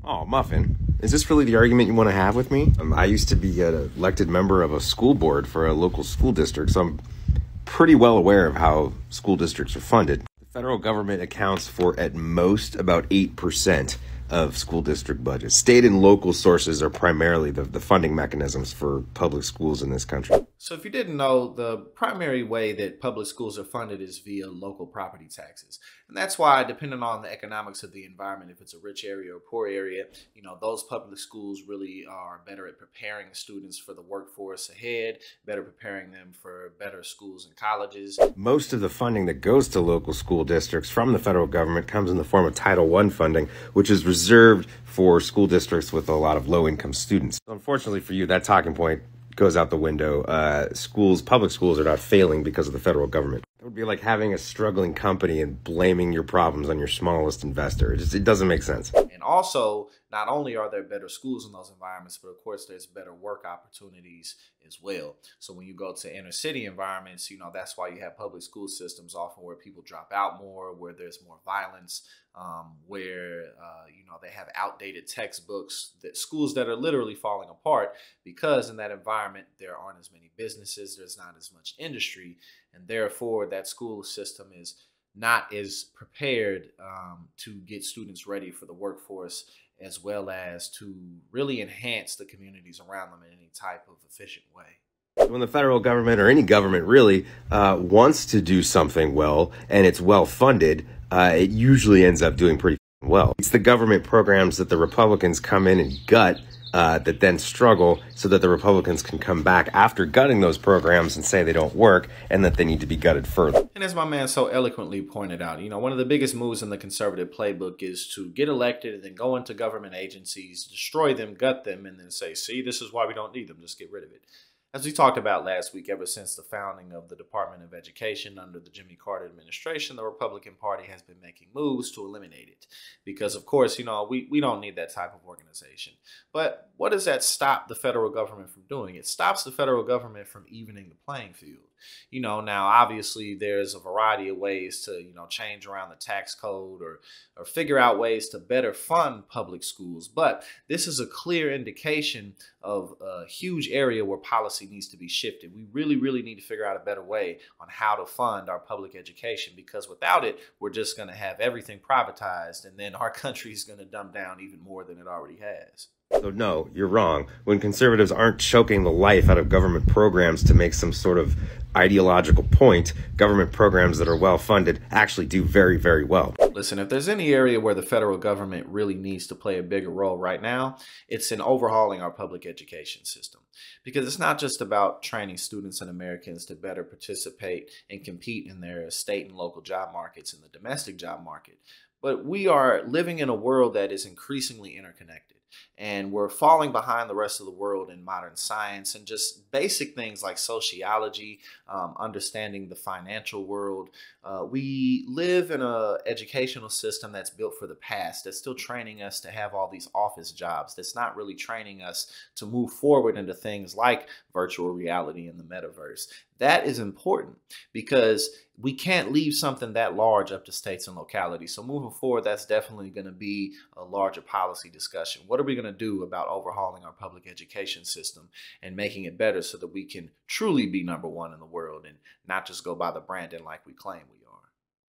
Oh, Muffin, is this really the argument you want to have with me? I used to be an elected member of a school board for a local school district, so I'm pretty well aware of how school districts are funded. The federal government accounts for at most about 8% of school district budgets. State and local sources are primarily the funding mechanisms for public schools in this country. So if you didn't know, the primary way that public schools are funded is via local property taxes. And that's why, depending on the economics of the environment, if it's a rich area or poor area, those public schools really are better at preparing students for the workforce ahead, better preparing them for better schools and colleges. Most of the funding that goes to local school districts from the federal government comes in the form of Title I funding, which is reserved for school districts with a lot of low-income students. Unfortunately for you, that talking point goes out the window. Public schools are not failing because of the federal government. It would be like having a struggling company and blaming your problems on your smallest investor. It doesn't make sense. And also, not only are there better schools in those environments, but of course there's better work opportunities as well. So when you go to inner city environments, that's why you have public school systems often where people drop out more, where there's more violence, where they have outdated textbooks, that schools that are literally falling apart because in that environment there aren't as many businesses, there's not as much industry, and therefore that school system is not as prepared to get students ready for the workforce, as well as to really enhance the communities around them in any type of efficient way. When the federal government, or any government really, wants to do something well and it's well funded, it usually ends up doing pretty well. It's the government programs that the Republicans come in and gut that then struggle, so that the Republicans can come back after gutting those programs and say they don't work and that they need to be gutted further. And as my man so eloquently pointed out, one of the biggest moves in the conservative playbook is to get elected and then go into government agencies, destroy them, gut them, and then say, see, this is why we don't need them, just get rid of it. As we talked about last week, ever since the founding of the Department of Education under the Jimmy Carter administration, the Republican Party has been making moves to eliminate it. Because, of course, we don't need that type of organization. But what does that stop the federal government from doing? It stops the federal government from evening the playing field. Now, obviously, there's a variety of ways to, change around the tax code or figure out ways to better fund public schools. But this is a clear indication of a huge area where policy needs to be shifted. We really, really need to figure out a better way on how to fund our public education, because without it, we're just going to have everything privatized, and then our country is going to dumb down even more than it already has. So no, you're wrong. When conservatives aren't choking the life out of government programs to make some sort of ideological point, government programs that are well funded actually do very, very well. Listen, if there's any area where the federal government really needs to play a bigger role right now, it's in overhauling our public education system. Because it's not just about training students and Americans to better participate and compete in their state and local job markets and the domestic job market, but we are living in a world that is increasingly interconnected. And we're falling behind the rest of the world in modern science and just basic things like sociology, understanding the financial world. We live in an educational system that's built for the past, that's still training us to have all these office jobs, that's not really training us to move forward into things like virtual reality and the metaverse. That is important because we can't leave something that large up to states and localities. So moving forward, that's definitely going to be a larger policy discussion. What are we going to do about overhauling our public education system and making it better so that we can truly be #1 in the world and not just go by the branding like we claim we are?